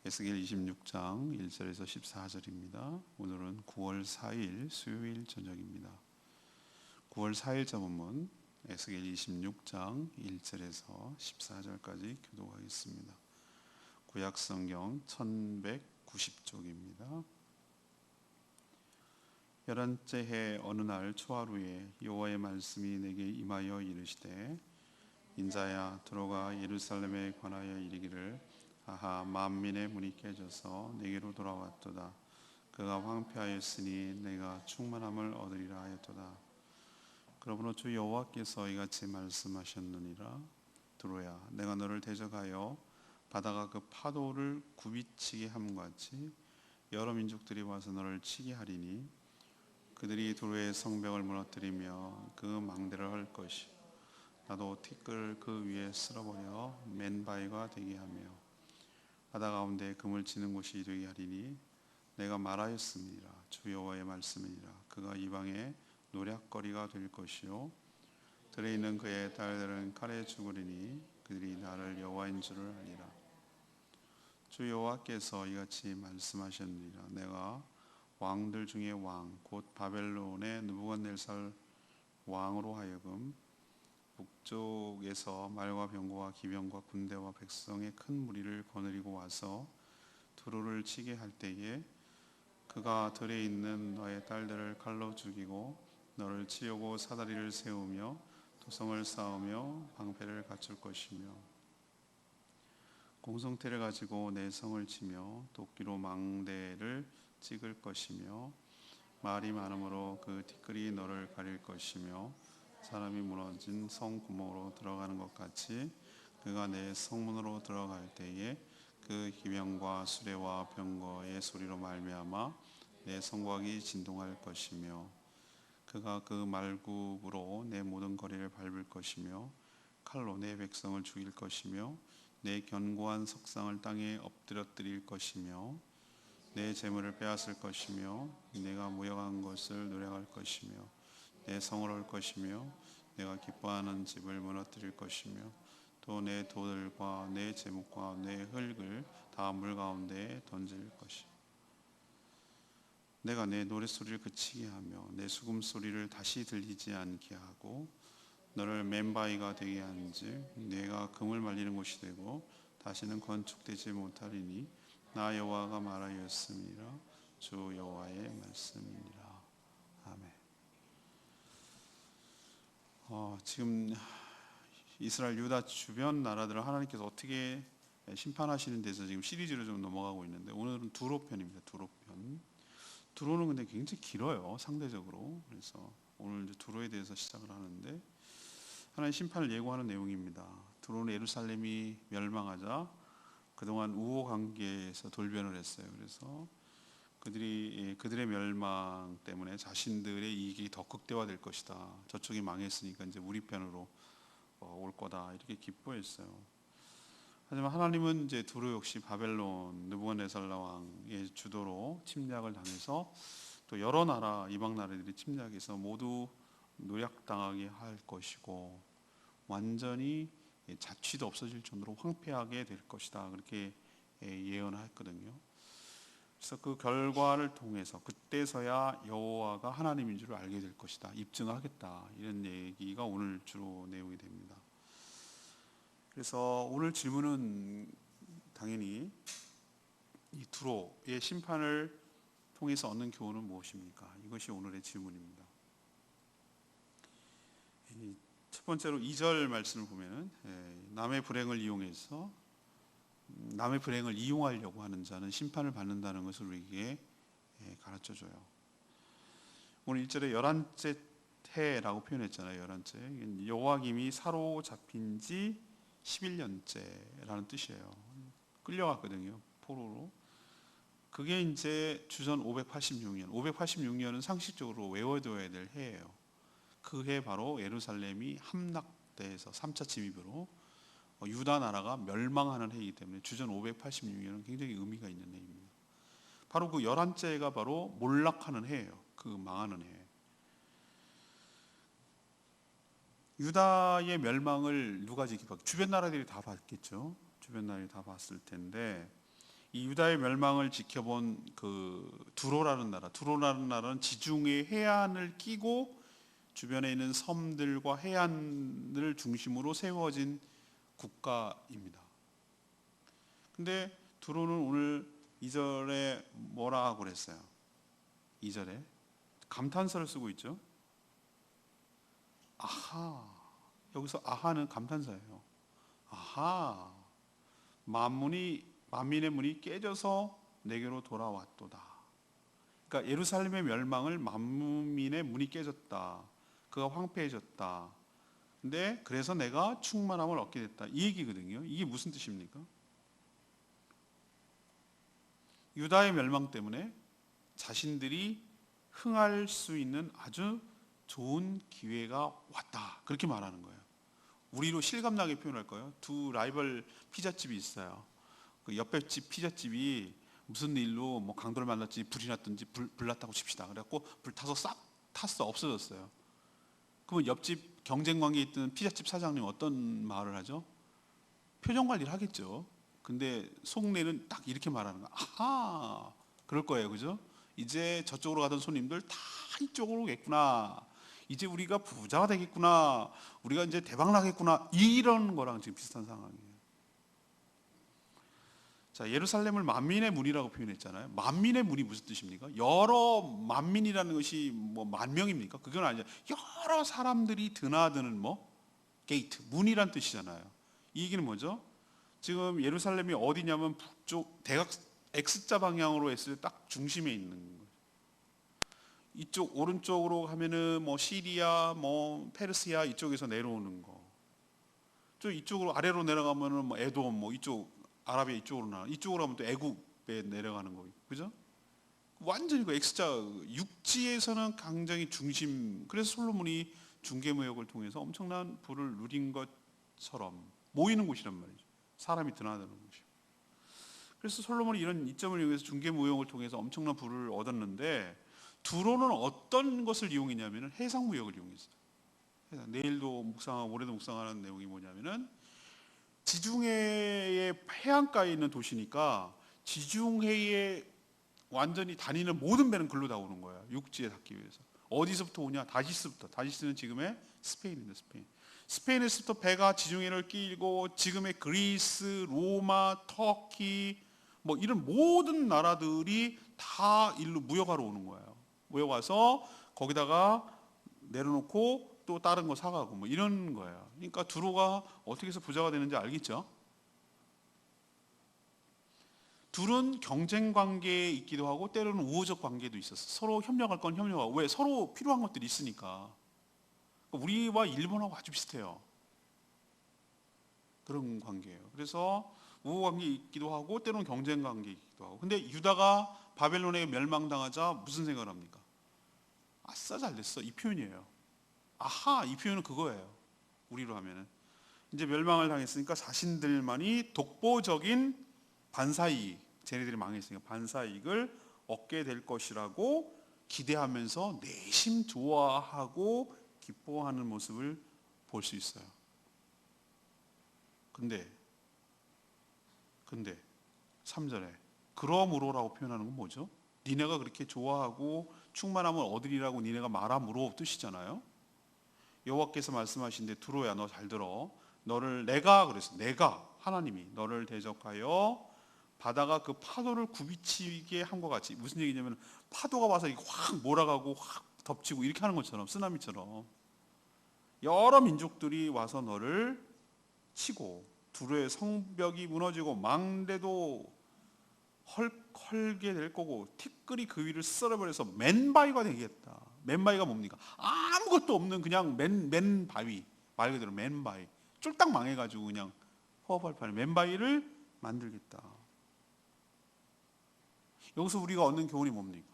에스겔 26장 1절에서 14절입니다. 오늘은 9월 4일 수요일 저녁입니다. 9월 4일자 본문 에스겔 26장 1절에서 14절까지 교독하겠습니다. 구약성경 1190쪽입니다. 11째 해 어느 날 초하루에 여호와의 말씀이 내게 임하여 이르시되 인자야 들어가 예루살렘에 관하여 이르기를 아하 만민의 문이 깨져서 내게로 돌아왔도다. 그가 황폐하였으니 내가 충만함을 얻으리라 하였도다. 그러므로 주 여호와께서 이같이 말씀하셨느니라. 두로야 내가 너를 대적하여 바다가 그 파도를 굽이치게 함과 같이 여러 민족들이 와서 너를 치게 하리니 그들이 두로의 성벽을 무너뜨리며 그 망대를 헐 것이 나도 티끌을 그 위에 쓸어버려 맨바위가 되게 하며 바다 가운데 금을 치는 곳이 되게 하리니 내가 말하였습니다. 주 여호와의 말씀이니라. 그가 이방의 노략거리가 될 것이요 들에 있는 그의 딸들은 칼에 죽으리니 그들이 나를 여호와인 줄을 알리라. 주 여호와께서 이같이 말씀하셨느니라. 내가 왕들 중에 왕 곧 바벨론의 느부갓네살 왕으로 하여금 북쪽에서 말과 병거와 기병과 군대와 백성의 큰 무리를 거느리고 와서 두로를 치게 할 때에 그가 들에 있는 너의 딸들을 칼로 죽이고 너를 치려고 사다리를 세우며 도성을 쌓으며 방패를 갖출 것이며 공성태를 가지고 내 성을 치며 도끼로 망대를 찍을 것이며 말이 많으므로 그 티끌이 너를 가릴 것이며 사람이 무너진 성 구멍으로 들어가는 것 같이 그가 내 성문으로 들어갈 때에 그 기병과 수레와 병거의 소리로 말미암아 내 성곽이 진동할 것이며 그가 그 말굽으로 내 모든 거리를 밟을 것이며 칼로 내 백성을 죽일 것이며 내 견고한 석상을 땅에 엎드려뜨릴 것이며 내 재물을 빼앗을 것이며 내가 무역한 것을 노력할 것이며 내 성을 올 것이며 내가 기뻐하는 집을 무너뜨릴 것이며 또 내 돌과 내 제목과 내 흙을 다 물 가운데에 던질 것이며 내가 내 노랫소리를 그치게 하며 내 수금소리를 다시 들리지 않게 하고 너를 맨바위가 되게 한즉 내가 금을 말리는 곳이 되고 다시는 건축되지 못하리니 나 여호와가 말하였음이라. 주 여호와의 말씀이니라. 아멘. 지금 이스라엘 유다 주변 나라들을 하나님께서 어떻게 심판하시는 데서 지금 시리즈로 좀 넘어가고 있는데 오늘은 두로 편입니다. 두로 편. 두로는 근데 굉장히 길어요, 상대적으로. 그래서 오늘 이제 두로에 대해서 시작을 하는데 하나님 심판을 예고하는 내용입니다. 두로는 예루살렘이 멸망하자 그동안 우호 관계에서 돌변을 했어요. 그래서 그들의 멸망 때문에 자신들의 이익이 더 극대화될 것이다. 저쪽이 망했으니까 이제 우리 편으로 올 거다. 이렇게 기뻐했어요. 하지만 하나님은 이제 두로 역시 바벨론 느부갓네살 왕의 주도로 침략을 당해서 또 여러 나라 이방 나라들이 침략해서 모두 노략당하게 할 것이고 완전히 자취도 없어질 정도로 황폐하게 될 것이다. 그렇게 예언했거든요. 그래서 그 결과를 통해서 그때서야 여호와가 하나님인 줄 알게 될 것이다. 입증하겠다. 이런 얘기가 오늘 주로 내용이 됩니다. 그래서 오늘 질문은 당연히 이 두로의 심판을 통해서 얻는 교훈은 무엇입니까? 이것이 오늘의 질문입니다. 첫 번째로 2절 말씀을 보면 남의 불행을 이용해서 남의 불행을 이용하려고 하는 자는 심판을 받는다는 것을 우리에게 가르쳐줘요. 오늘 1절에 11째 해라고 표현했잖아요. 11째. 여호와김이 사로잡힌 지 11년째라는 뜻이에요. 끌려갔거든요. 포로로. 그게 이제 주전 586년. 586년은 상식적으로 외워둬야 될 해예요. 그 해 바로 예루살렘이 함락돼서 3차 침입으로 유다 나라가 멸망하는 해이기 때문에 주전 586년은 굉장히 의미가 있는 해입니다. 바로 그 11째가 바로 몰락하는 해예요. 그 망하는 해. 유다의 멸망을 누가 지켜봤겠죠? 주변 나라들이 다 봤겠죠. 주변 나라들이 다 봤을 텐데 이 유다의 멸망을 지켜본 그 두로라는 나라는 지중해 해안을 끼고 주변에 있는 섬들과 해안을 중심으로 세워진 국가입니다. 근데 두로는 오늘 2절에 뭐라 하고 그랬어요? 2절에 감탄사를 쓰고 있죠. 아하, 여기서 아하는 감탄사예요. 아하, 만민의 문이 깨져서 내게로 돌아왔도다. 그러니까 예루살렘의 멸망을 만민의 문이 깨졌다. 그가 황폐해졌다. 근데 그래서 내가 충만함을 얻게 됐다. 이 얘기거든요. 이게 무슨 뜻입니까? 유다의 멸망 때문에 자신들이 흥할 수 있는 아주 좋은 기회가 왔다. 그렇게 말하는 거예요. 우리로 실감나게 표현할까요? 두 라이벌 피자집이 있어요. 그 옆에 집 피자집이 무슨 일로 뭐 강도를 만났지 불이 났든지 불났다고 칩시다. 그래갖고 불 타서 싹 탔어. 없어졌어요. 그러면 옆집 경쟁 관계에 있던 피자집 사장님 어떤 말을 하죠? 표정 관리를 하겠죠. 근데 속내는 딱 이렇게 말하는 거야. 아하, 그럴 거예요. 그죠? 이제 저쪽으로 가던 손님들 다 이쪽으로 오겠구나. 이제 우리가 부자가 되겠구나. 우리가 이제 대박 나겠구나. 이런 거랑 지금 비슷한 상황이에요. 자, 예루살렘을 만민의 문이라고 표현했잖아요. 만민의 문이 무슨 뜻입니까? 여러 만민이라는 것이 뭐 만 명입니까? 그건 아니죠. 여러 사람들이 드나드는 뭐 게이트, 문이란 뜻이잖아요. 이 얘기는 뭐죠? 지금 예루살렘이 어디냐면 북쪽 대각 X자 방향으로 했을 때 딱 중심에 있는 거예요. 이쪽 오른쪽으로 가면은 뭐 시리아, 뭐 페르시아 이쪽에서 내려오는 거. 저 이쪽으로 아래로 내려가면은 뭐 에돔, 뭐 이쪽 아라비아 이쪽으로 가면 또 애국에 내려가는 거, 그죠? 완전히 그 X자 육지에서는 굉장히 중심. 그래서 솔로몬이 중개무역을 통해서 엄청난 부를 누린 것처럼 모이는 곳이란 말이죠. 사람이 드나드는 곳이. 그래서 솔로몬이 이런 이점을 이용해서 중개무역을 통해서 엄청난 부를 얻었는데 두로는 어떤 것을 이용했냐면은 해상무역을 이용했어요. 내일도 묵상하고 모레도 묵상하는 내용이 뭐냐면은 지중해의 해안가에 있는 도시니까 지중해에 완전히 다니는 모든 배는 글로 다 오는 거야. 육지에 닿기 위해서. 어디서부터 오냐? 다시스부터. 다시스는 지금의 스페인입니다. 스페인에서부터 배가 지중해를 끼고 지금의 그리스, 로마, 터키 뭐 이런 모든 나라들이 다 일로 무역하러 오는 거예요. 무역 와서 거기다가 내려놓고 또 다른 거 사가고 뭐 이런 거예요. 그러니까 두로가 어떻게 해서 부자가 되는지 알겠죠? 둘은 경쟁 관계에 있기도 하고 때로는 우호적 관계도 있었어. 서로 협력할 건 협력하고. 왜? 서로 필요한 것들이 있으니까. 우리와 일본하고 아주 비슷해요. 그런 관계예요. 그래서 우호 관계 있기도 하고 때로는 경쟁 관계 있기도 하고. 근데 유다가 바벨론에 멸망당하자 무슨 생각을 합니까? 아싸 잘 됐어. 이 표현이에요. 아하, 이 표현은 그거예요. 우리로 하면은 이제 멸망을 당했으니까 자신들만이 독보적인 반사이익, 쟤네들이 망했으니까 반사이익을 얻게 될 것이라고 기대하면서 내심 좋아하고 기뻐하는 모습을 볼 수 있어요. 근데 3절에 그러므로라고 표현하는 건 뭐죠? 니네가 그렇게 좋아하고 충만함을 얻으리라고 니네가 말함으로 뜻이잖아요. 여호와께서 말씀하신데 두로야 너 잘 들어. 너를 내가 하나님이 너를 대적하여 바다가 그 파도를 굽이치게 한 것 같이. 무슨 얘기냐면 파도가 와서 확 몰아가고 확 덮치고 이렇게 하는 것처럼, 쓰나미처럼 여러 민족들이 와서 너를 치고 두로의 성벽이 무너지고 망대도 헐게 될 거고 티끌이 그 위를 썰어버려서 맨바위가 되겠다. 맨바위가 뭡니까? 아무것도 없는 그냥 맨바위, 말 그대로 맨바위, 쫄딱 망해가지고 그냥 허허벌 판에 맨바위를 만들겠다. 여기서 우리가 얻는 교훈이 뭡니까?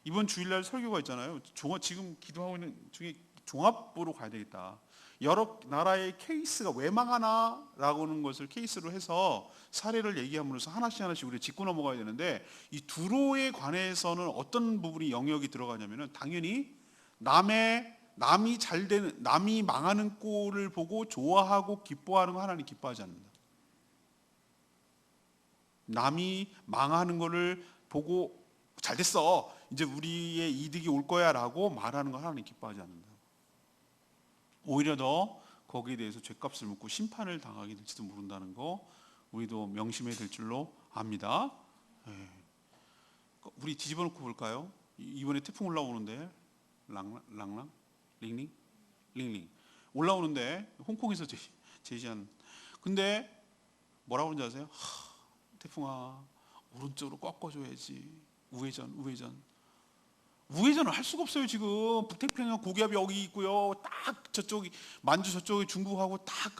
이번 주일날 설교가 있잖아요. 지금 기도하고 있는 중에 종합부로 가야 되겠다. 여러 나라의 케이스가 왜 망하나 라고 하는 것을 케이스로 해서 사례를 얘기함으로써 하나씩 우리 짚고 넘어가야 되는데, 이 두로에 관해서는 어떤 부분이 영역이 들어가냐면은 당연히 남이 잘 되는, 남이 망하는 꼴을 보고 좋아하고 기뻐하는 거 하나님 기뻐하지 않는다. 남이 망하는 거를 보고 잘 됐어, 이제 우리의 이득이 올 거야 라고 말하는 거 하나님 기뻐하지 않는다. 오히려 더 거기에 대해서 죄값을 묻고 심판을 당하게 될지도 모른다는 거 우리도 명심해야 될 줄로 압니다. 예. 우리 뒤집어 놓고 볼까요? 이번에 태풍 올라오는데 랑랑 링링 링링 올라오는데 홍콩에서 제시한, 근데 뭐라고 그러는지 아세요? 태풍아 오른쪽으로 꺾어줘야지. 우회전을 할 수가 없어요. 지금 북태평양 고기압이 여기 있고요, 딱 저쪽이 만주 저쪽이 중국하고 딱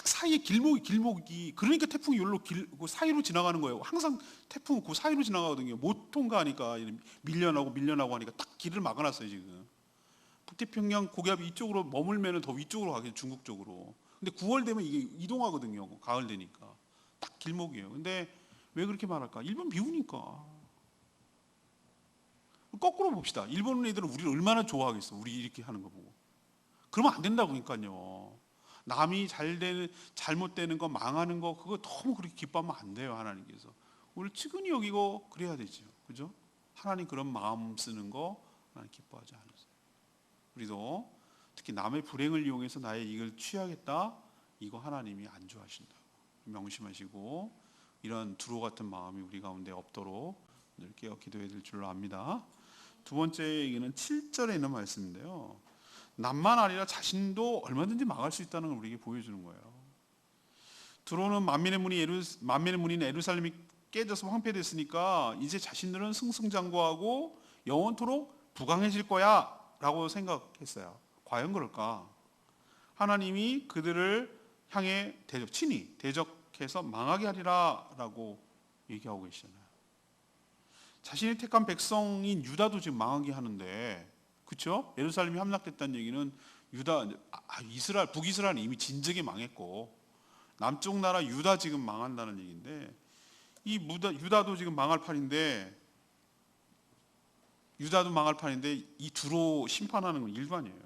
사이에 길목이 그러니까 태풍이 여기로 그 사이로 지나가는 거예요. 항상 태풍은 그 사이로 지나가거든요. 못 통과하니까 밀려나고 하니까 딱 길을 막아놨어요. 지금 북태평양 고기압이 이쪽으로 머물면 더 위쪽으로 가게, 중국 쪽으로. 근데 9월 되면 이게 이동하거든요. 가을 되니까 딱 길목이에요. 근데 왜 그렇게 말할까? 일본 비우니까. 거꾸로 봅시다. 일본 애들은 우리를 얼마나 좋아하겠어, 우리 이렇게 하는 거 보고. 그러면 안 된다고니까요. 남이 잘못되는 거, 망하는 거, 그거 너무 그렇게 기뻐하면 안 돼요. 하나님께서 우리를 측은히 여기고 그래야 되죠. 그죠? 하나님 그런 마음 쓰는 거 하나님 기뻐하지 않으세요. 우리도 특히 남의 불행을 이용해서 나의 이익을 취하겠다, 이거 하나님이 안 좋아하신다고 명심하시고, 이런 두로 같은 마음이 우리 가운데 없도록 늘 깨어 기도해야 될 줄로 압니다. 두 번째 얘기는 7절에 있는 말씀인데요, 남만 아니라 자신도 얼마든지 망할 수 있다는 걸 우리에게 보여주는 거예요. 두로는 만민의 문인 예루살렘이 깨져서 황폐됐으니까 이제 자신들은 승승장구하고 영원토록 부강해질 거야 라고 생각했어요. 과연 그럴까? 하나님이 그들을 향해 친히 대적해서 망하게 하리라 라고 얘기하고 계시잖아요. 자신이 택한 백성인 유다도 지금 망하게 하는데, 그렇죠? 예루살렘이 함락됐다는 얘기는 북이스라엘은 이미 진즉에 망했고 남쪽 나라 유다 지금 망한다는 얘기인데, 유다도 지금 망할 판인데 이 두로 심판하는 건 일반이에요.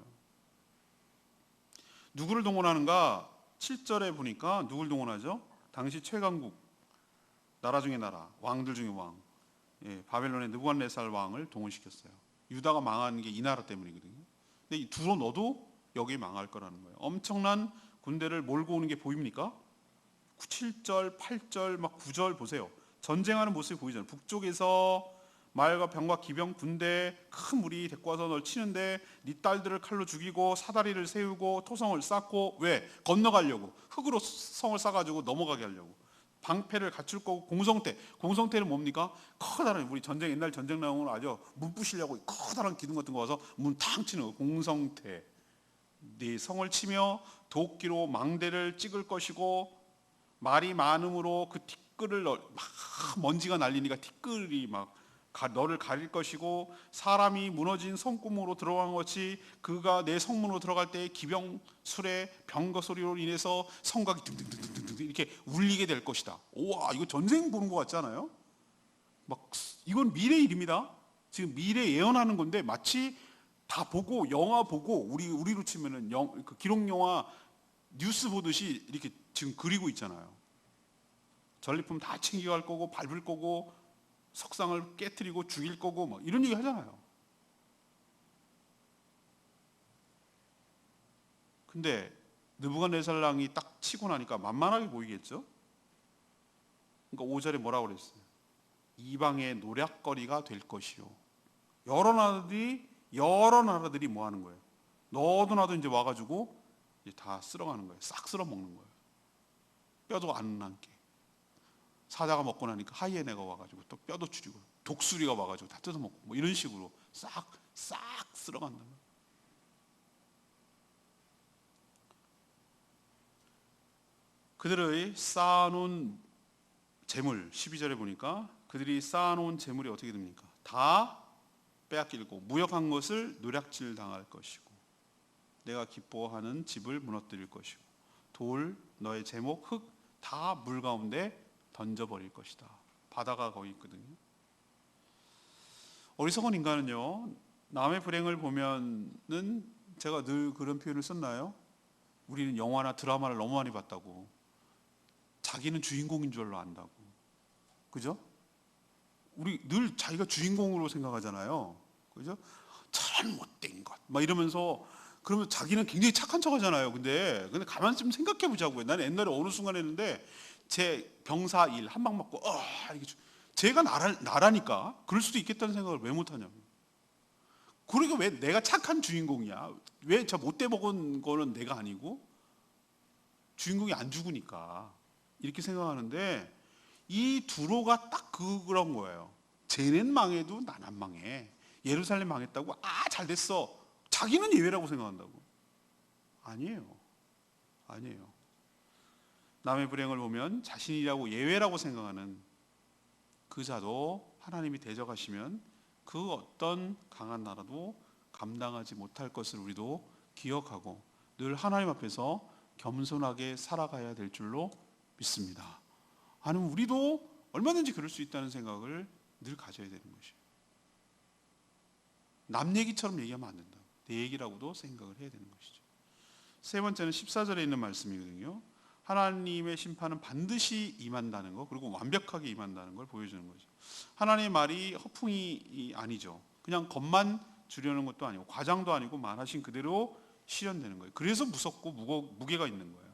누구를 동원하는가? 7절에 보니까 누굴 동원하죠? 당시 최강국 나라 중에 나라, 왕들 중에 왕, 바벨론의 느부갓네살 왕을 동원시켰어요. 유다가 망하는 게 이 나라 때문이거든요. 근데 이 두로 너도 여기 망할 거라는 거예요. 엄청난 군대를 몰고 오는 게 보입니까? 7절, 8절, 막 9절 보세요. 전쟁하는 모습이 보이잖아요. 북쪽에서 말과 병과 기병 군대 큰 무리 데리고 와서 널 치는데 네 딸들을 칼로 죽이고 사다리를 세우고 토성을 쌓고, 왜? 건너가려고. 흙으로 성을 쌓아가지고 넘어가게 하려고. 방패를 갖출 거고, 공성태는 뭡니까? 커다란, 우리 옛날 전쟁 나오면 아주 문 부시려고 커다란 기둥 같은 거 와서 문 탕 치는 거, 공성태. 네 성을 치며 도끼로 망대를 찍을 것이고, 말이 많음으로 그 티끌을 막 먼지가 날리니까 티끌이 막 너를 가릴 것이고, 사람이 무너진 성구멍으로 들어간 것이 그가 내 성문으로 들어갈 때 기병 술의 병거 소리로 인해서 성곽이 등등등등등 이렇게 울리게 될 것이다. 우와, 이거 전쟁 보는 것 같지 않아요? 막 이건 미래 일입니다. 지금 미래 예언하는 건데, 마치 다 보고 영화 보고 우리로 치면은 그 기록 영화 뉴스 보듯이 이렇게 지금 그리고 있잖아요. 전리품 다 챙겨갈 거고, 밟을 거고, 석상을 깨트리고 죽일 거고, 막 이런 얘기 하잖아요. 근데 느부갓네살 왕이 딱 치고 나니까 만만하게 보이겠죠? 그러니까 5절에 뭐라고 그랬어요? 이방의 노략거리가 될 것이요. 여러 나라들이 뭐 하는 거예요? 너도 나도 이제 와가지고 이제 다 쓸어가는 거예요. 싹 쓸어 먹는 거예요. 뼈도 안 남게. 사자가 먹고 나니까 하이에나가 와가지고 또 뼈도 줄이고, 독수리가 와가지고 다 뜯어먹고, 뭐 이런 식으로 싹 쓸어간다. 그들의 쌓아놓은 재물, 12절에 보니까 그들이 쌓아놓은 재물이 어떻게 됩니까? 다 빼앗기고 무역한 것을 노략질 당할 것이고, 내가 기뻐하는 집을 무너뜨릴 것이고, 돌, 너의 제목, 흙 다 물 가운데 던져버릴 것이다. 바다가 거기 있거든요. 어리석은 인간은요, 남의 불행을 보면은, 제가 늘 그런 표현을 썼나요? 우리는 영화나 드라마를 너무 많이 봤다고, 자기는 주인공인 줄로 안다고. 그죠? 우리 늘 자기가 주인공으로 생각하잖아요. 그죠? 저런 못된 것 막 이러면서, 그러면 자기는 굉장히 착한 척 하잖아요. 근데 가만히 좀 생각해 보자고요. 나는 옛날에 어느 순간 했는데, 제 병사 일 한 방 맞고 이게 제가 나라니까 그럴 수도 있겠다는 생각을 왜 못하냐고. 그리고 왜 내가 착한 주인공이야? 왜 저 못돼 먹은 거는 내가 아니고 주인공이 안 죽으니까 이렇게 생각하는데, 이 두로가 딱 그런 거예요. 쟤는 망해도 난 안 망해. 예루살렘 망했다고 잘 됐어. 자기는 예외라고 생각한다고. 아니에요. 아니에요. 남의 불행을 보면 자신이라고 예외라고 생각하는 그 자도 하나님이 대적하시면 그 어떤 강한 나라도 감당하지 못할 것을 우리도 기억하고 늘 하나님 앞에서 겸손하게 살아가야 될 줄로 믿습니다. 아니면 우리도 얼마든지 그럴 수 있다는 생각을 늘 가져야 되는 것이에요. 남 얘기처럼 얘기하면 안 된다. 내 얘기라고도 생각을 해야 되는 것이죠. 세 번째는 14절에 있는 말씀이거든요. 하나님의 심판은 반드시 임한다는 거, 그리고 완벽하게 임한다는 걸 보여주는 거죠. 하나님의 말이 허풍이 아니죠. 그냥 겁만 주려는 것도 아니고 과장도 아니고 말하신 그대로 실현되는 거예요. 그래서 무섭고 무게가 있는 거예요.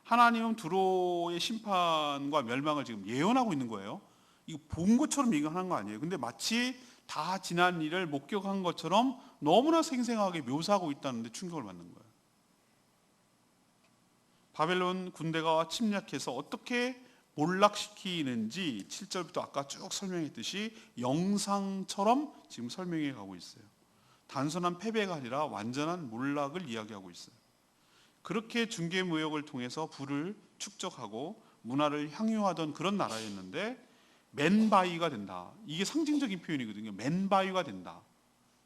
하나님은 두로의 심판과 멸망을 지금 예언하고 있는 거예요. 이거 본 것처럼 얘기하는 거 아니에요. 근데 마치 다 지난 일을 목격한 것처럼 너무나 생생하게 묘사하고 있다는데 충격을 받는 거예요. 바벨론 군대가 침략해서 어떻게 몰락시키는지 7절부터 아까 쭉 설명했듯이 영상처럼 지금 설명해 가고 있어요. 단순한 패배가 아니라 완전한 몰락을 이야기하고 있어요. 그렇게 중개무역을 통해서 부를 축적하고 문화를 향유하던 그런 나라였는데 맨바위가 된다. 이게 상징적인 표현이거든요. 맨바위가 된다.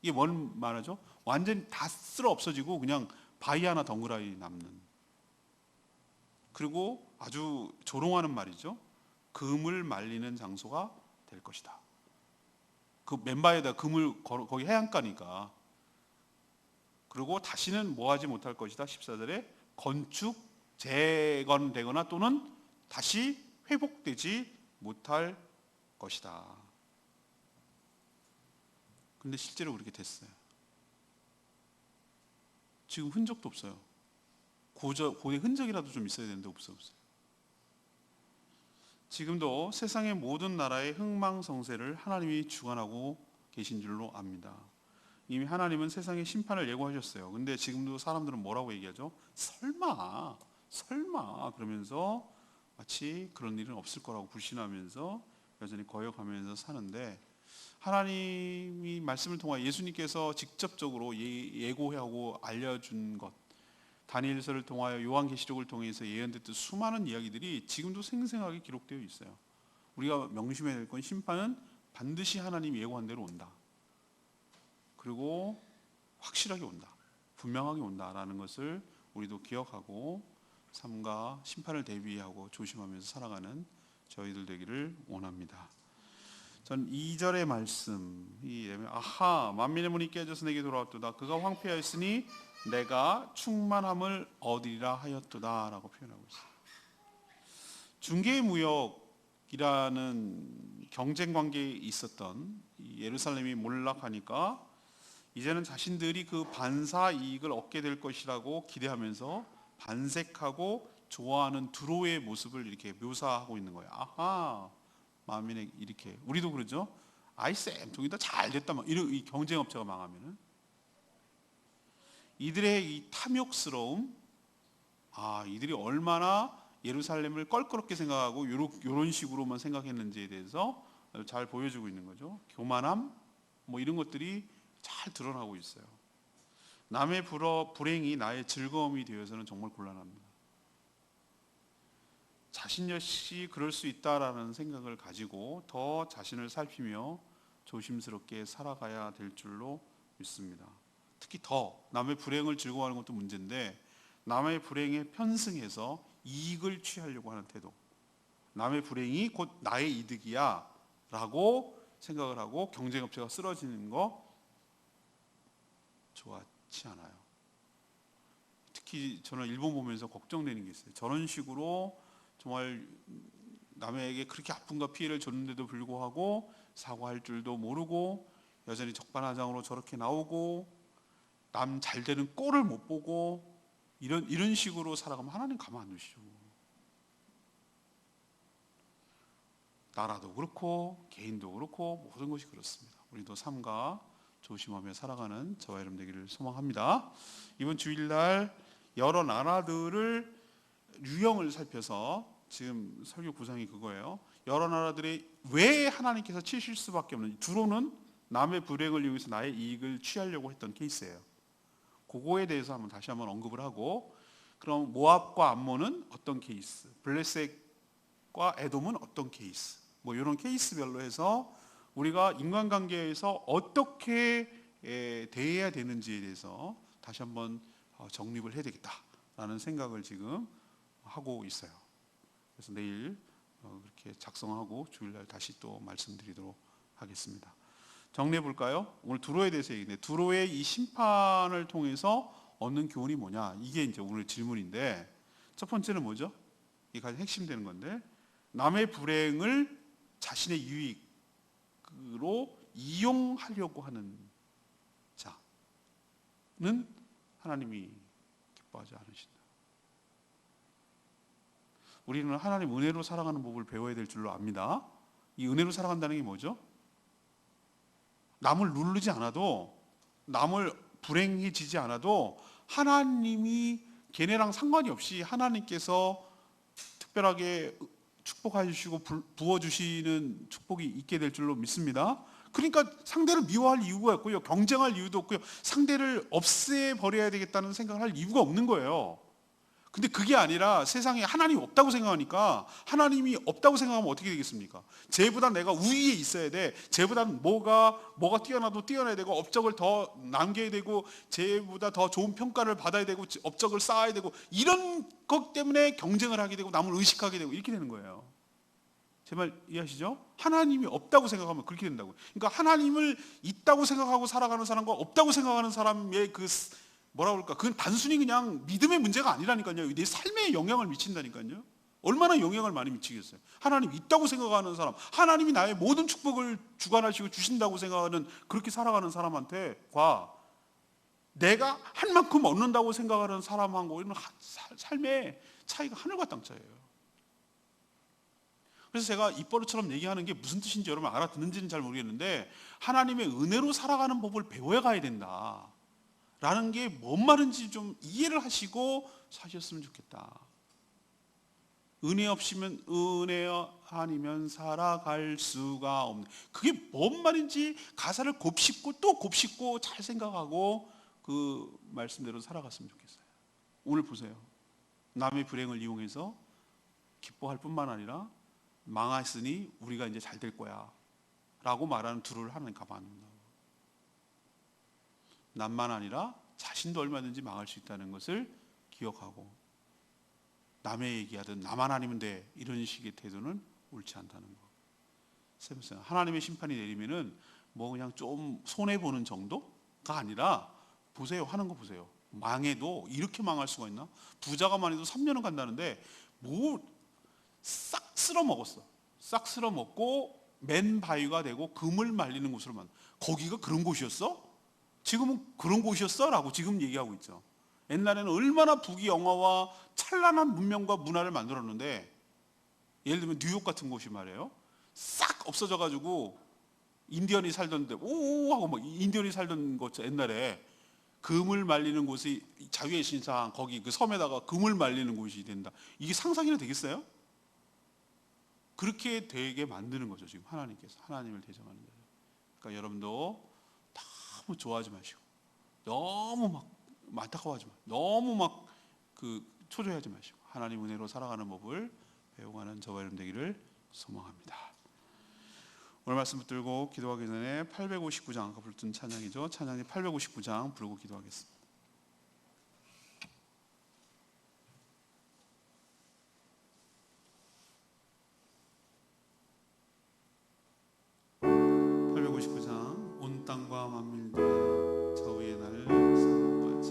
이게 뭔 말이죠? 완전히 다 쓸어 없어지고 그냥 바위 하나 덩그라니 남는. 그리고 아주 조롱하는 말이죠. 금을 말리는 장소가 될 것이다. 그 맨바위에다 금을 거기 해안가니까. 그리고 다시는 뭐하지 못할 것이다. 14절에 건축, 재건되거나 또는 다시 회복되지 못할 것이다. 근데 실제로 그렇게 됐어요. 지금 흔적도 없어요. 고대 흔적이라도 좀 있어야 되는데 없어요. 지금도 세상의 모든 나라의 흥망성쇠를 하나님이 주관하고 계신 줄로 압니다. 이미 하나님은 세상의 심판을 예고하셨어요. 근데 지금도 사람들은 뭐라고 얘기하죠? 설마 그러면서 마치 그런 일은 없을 거라고 불신하면서 여전히 거역하면서 사는데, 하나님이 말씀을 통해 예수님께서 직접적으로 예고하고 알려준 것, 다니엘서를 통하여 요한계시록을 통해서 예언됐던 수많은 이야기들이 지금도 생생하게 기록되어 있어요. 우리가 명심해야 될 건 심판은 반드시 하나님이 예고한 대로 온다. 그리고 확실하게 온다. 분명하게 온다라는 것을 우리도 기억하고 삶과 심판을 대비하고 조심하면서 살아가는 저희들 되기를 원합니다. 전 2절의 말씀이 만민의 문이 깨져서 내게 돌아왔도다. 그가 황폐하였으니 내가 충만함을 얻으리라 하였도다 라고 표현하고 있어요. 중개무역이라는 경쟁관계에 있었던 예루살렘이 몰락하니까 이제는 자신들이 그 반사 이익을 얻게 될 것이라고 기대하면서 반색하고 좋아하는 두로의 모습을 이렇게 묘사하고 있는 거예요. 만민의 이렇게 우리도 그러죠. 아이쌤 동이다 잘 됐다 막 이런 이 경쟁업체가 망하면은 이들의 이 탐욕스러움, 이들이 얼마나 예루살렘을 껄끄럽게 생각하고 이런 식으로만 생각했는지에 대해서 잘 보여주고 있는 거죠. 교만함, 뭐 이런 것들이 잘 드러나고 있어요. 남의 불행이 나의 즐거움이 되어서는 정말 곤란합니다. 자신 역시 그럴 수 있다라는 생각을 가지고 더 자신을 살피며 조심스럽게 살아가야 될 줄로 믿습니다. 특히 더 남의 불행을 즐거워하는 것도 문제인데 남의 불행에 편승해서 이익을 취하려고 하는 태도, 남의 불행이 곧 나의 이득이야 라고 생각을 하고 경쟁업체가 쓰러지는 거 좋지 않아요. 특히 저는 일본 보면서 걱정되는 게 있어요. 저런 식으로 정말 남에게 그렇게 아픔과 피해를 줬는데도 불구하고 사과할 줄도 모르고 여전히 적반하장으로 저렇게 나오고 남 잘 되는 꼴을 못 보고 이런 식으로 살아가면 하나님 가만 안 두시죠. 나라도 그렇고 개인도 그렇고 모든 것이 그렇습니다. 우리도 삶과 조심하며 살아가는 저와 여러분 되기를 소망합니다. 이번 주일날 여러 나라들을 유형을 살펴서 지금 설교 구성이 그거예요. 여러 나라들이 왜 하나님께서 치실 수밖에 없는, 주로는 남의 불행을 이용해서 나의 이익을 취하려고 했던 케이스예요. 그거에 대해서 다시 한번 언급을 하고, 그럼 모압과 암몬은 어떤 케이스, 블레셋과 에돔은 어떤 케이스, 뭐 이런 케이스별로 해서 우리가 인간관계에서 어떻게 대해야 되는지에 대해서 다시 한번 정립을 해야 되겠다라는 생각을 지금 하고 있어요. 그래서 내일 그렇게 작성하고 주일날 다시 또 말씀드리도록 하겠습니다. 정리해 볼까요? 오늘 두로에 대해서 얘기했는데, 두로의 이 심판을 통해서 얻는 교훈이 뭐냐, 이게 이제 오늘 질문인데, 첫 번째는 뭐죠? 이게 가장 핵심되는 건데, 남의 불행을 자신의 유익으로 이용하려고 하는 자는 하나님이 기뻐하지 않으신다. 우리는 하나님 은혜로 살아가는 법을 배워야 될 줄로 압니다. 이 은혜로 살아간다는 게 뭐죠? 남을 누르지 않아도, 남을 불행해지지 않아도 하나님이 걔네랑 상관이 없이 하나님께서 특별하게 축복해 주시고 부어주시는 축복이 있게 될 줄로 믿습니다. 그러니까 상대를 미워할 이유가 없고요, 경쟁할 이유도 없고요, 상대를 없애버려야 되겠다는 생각을 할 이유가 없는 거예요. 근데 그게 아니라 세상에 하나님이 없다고 생각하니까, 하나님이 없다고 생각하면 어떻게 되겠습니까? 쟤보다 내가 우위에 있어야 돼, 쟤보다 뭐가 뛰어나도 뛰어나야 되고, 업적을 더 남겨야 되고, 쟤보다 더 좋은 평가를 받아야 되고, 업적을 쌓아야 되고, 이런 것 때문에 경쟁을 하게 되고 남을 의식하게 되고 이렇게 되는 거예요. 제 말 이해하시죠? 하나님이 없다고 생각하면 그렇게 된다고요. 그러니까 하나님을 있다고 생각하고 살아가는 사람과 없다고 생각하는 사람의 그건 단순히 그냥 믿음의 문제가 아니라니까요. 내 삶에 영향을 미친다니까요. 얼마나 영향을 많이 미치겠어요. 하나님 있다고 생각하는 사람, 하나님이 나의 모든 축복을 주관하시고 주신다고 생각하는, 그렇게 살아가는 사람한테과 내가 한 만큼 얻는다고 생각하는 사람하고는 삶의 차이가 하늘과 땅 차이예요. 그래서 제가 입버릇처럼 얘기하는 게 무슨 뜻인지 여러분 알아듣는지는 잘 모르겠는데, 하나님의 은혜로 살아가는 법을 배워야 가야 된다 라는 게 뭔 말인지 좀 이해를 하시고 사셨으면 좋겠다. 은혜 없이면, 은혜 아니면 살아갈 수가 없는, 그게 뭔 말인지 가사를 곱씹고 또 곱씹고 잘 생각하고 그 말씀대로 살아갔으면 좋겠어요. 오늘 보세요. 남의 불행을 이용해서 기뻐할 뿐만 아니라 망했으니 우리가 이제 잘 될 거야 라고 말하는 두루를 하나님 가만 안 둔다. 남만 아니라 자신도 얼마든지 망할 수 있다는 것을 기억하고, 남의 얘기하든 나만 아니면 돼 이런 식의 태도는 옳지 않다는 거. 하나님의 심판이 내리면은 뭐 그냥 좀 손해보는 정도가 아니라, 보세요, 하는 거 보세요. 망해도 이렇게 망할 수가 있나? 부자가 많이도 3년은 간다는데 뭐 싹 쓸어 먹었어. 싹 쓸어 먹고 맨 바위가 되고 금을 말리는 곳으로만, 거기가 그런 곳이었어? 지금은 그런 곳이었어? 라고 지금 얘기하고 있죠. 옛날에는 얼마나 부귀영화와 찬란한 문명과 문화를 만들었는데, 예를 들면 뉴욕 같은 곳이 말이에요, 싹 없어져 가지고 인디언이 살던 데 오오 하고 막 인디언이 살던 곳, 옛날에 금을 말리는 곳이 자유의 신상, 거기 그 섬에다가 금을 말리는 곳이 된다. 이게 상상이나 되겠어요? 그렇게 되게 만드는 거죠, 지금 하나님께서. 하나님을 대적하는 거예요. 그러니까 여러분도 너무 좋아하지 마시고, 너무 막 안타까워하지 마시고, 너무 막 초조해하지 마시고, 하나님 은혜로 살아가는 법을 배워가는 저와 여러분 되기를 소망합니다. 오늘 말씀 붙들고 기도하기 전에 859장, 아까 부르던 찬양이죠. 찬양이 859장 부르고 기도하겠습니다. 온 땅과 만민과 저 위에 나를 세워놓지.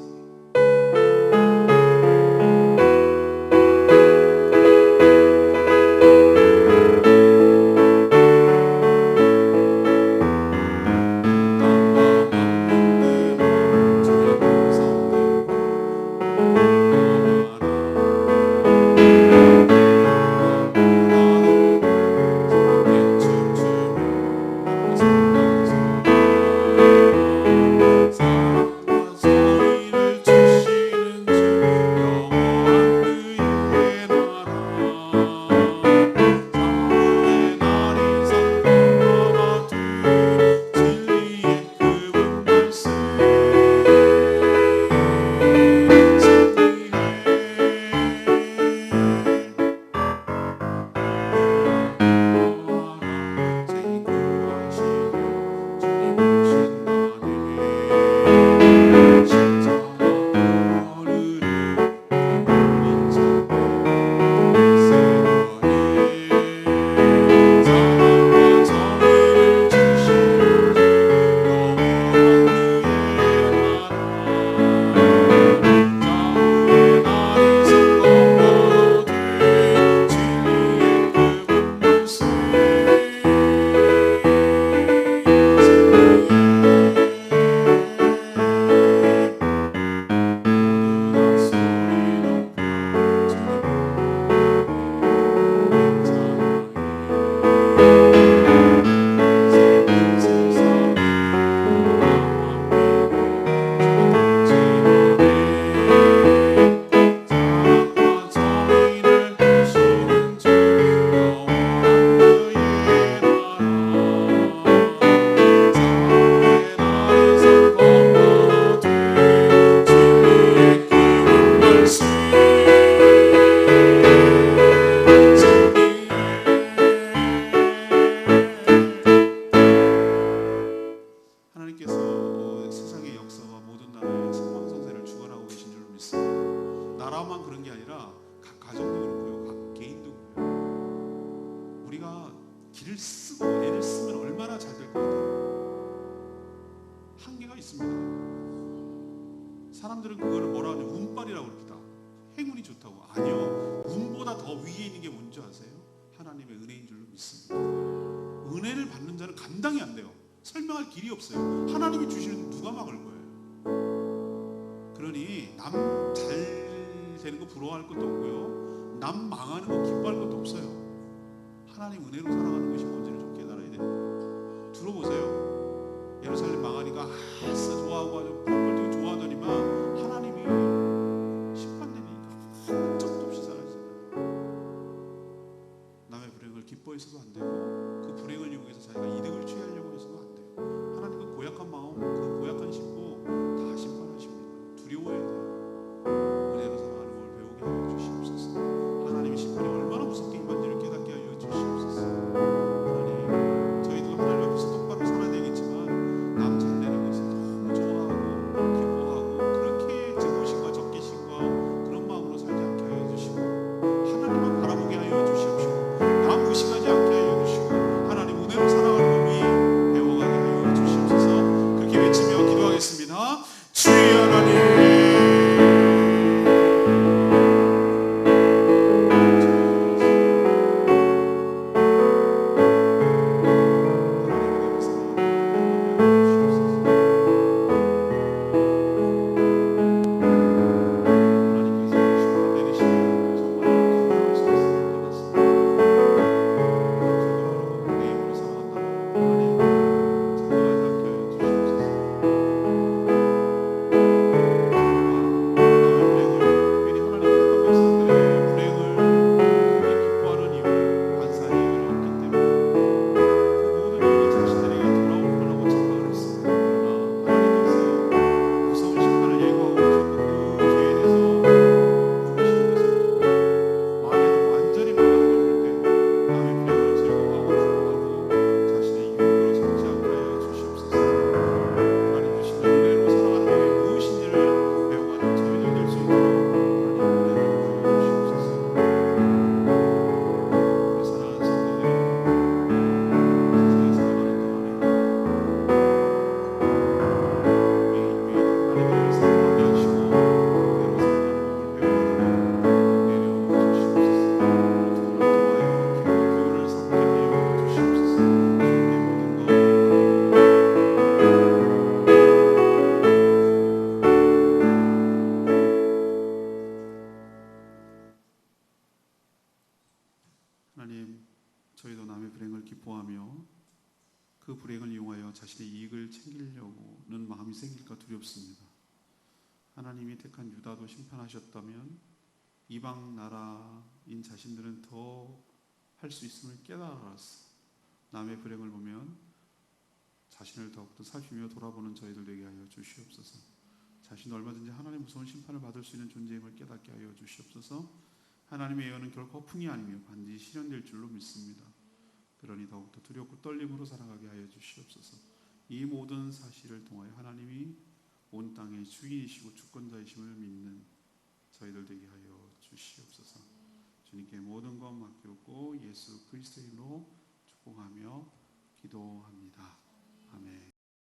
길을 쓰고 애를 쓰면 얼마나 잘 될 것 같아요. 한계가 있습니다. 사람들은 그거를 뭐라 하냐, 운빨이라고 그럽니다. 행운이 좋다고. 아니요, 운보다 더 위에 있는 게 뭔지 아세요? 하나님의 은혜인 줄로 믿습니다. 은혜를 받는 자는 감당이 안 돼요. 설명할 길이 없어요. 하나님이 주시는 누가 막을 거예요. 그러니 남 잘 되는 거 부러워할 것도 없고요, 남 망하는 거 기뻐할 것도 없어요. 하나님 은혜로 살아가는 것이 뭔지를 좀 깨달아야 됩니다. 들어보세요. 예루살렘 망하니까 아싸 좋아하고 아주 펄펄 뛰고 좋아하더니만 하나님이 심판되니까 한 적도 없이 사라지잖아요. 남의 불행을 기뻐해서도 안 되고, 그 불행을 이용해서 자기가 이득을 취하려고 해서도 안 돼요. 하나님 그 고약한 마음, 그 고약한 심보 다 심판하십니다. 두려워해야 돼요. 은혜로 살아가는 걸 배우게 하여 주시옵소서. 하나님의 심판이 얼마나 무섭게 임한지를 깨닫게 하여 주시옵소서. 하나님, 저희도 하나님 앞에서 똑바로 살아야 되겠지만 남 잘 되는 것을 너무 좋아하고 기뻐하고 그렇게 제고심과 적개심과 그런 마음으로 살지 않게 하여 주시고, 하나님만 바라보게 하여 주시옵시고, 남 의식하지 않게 하여 주시고, 하나님 은혜로 살아가는 법이 배워가게 하여 주시옵소서. 그렇게 외치며 기도하겠습니다. 주의 하나님, 하나님, 저희도 남의 불행을 기뻐하며 그 불행을 이용하여 자신의 이익을 챙기려고는 마음이 생길까 두렵습니다. 하나님이 택한 유다도 심판하셨다면 이방 나라인 자신들은 더 할 수 있음을 깨달았어. 남의 불행을 보면 자신을 더욱더 살피며 돌아보는 저희들 되게 하여 주시옵소서. 자신도 얼마든지 하나님 무서운 심판을 받을 수 있는 존재임을 깨닫게 하여 주시옵소서. 하나님의 예언은 결코 허풍이 아니며 반드시 실현될 줄로 믿습니다. 그러니 더욱더 두렵고 떨림으로 살아가게 하여 주시옵소서. 이 모든 사실을 통하여 하나님이 온 땅의 주인이시고 주권자이심을 믿는 저희들 되게 하여 주시옵소서. 주님께 모든 것 맡겼고 예수 그리스도의 이름으로 축복하며 기도합니다.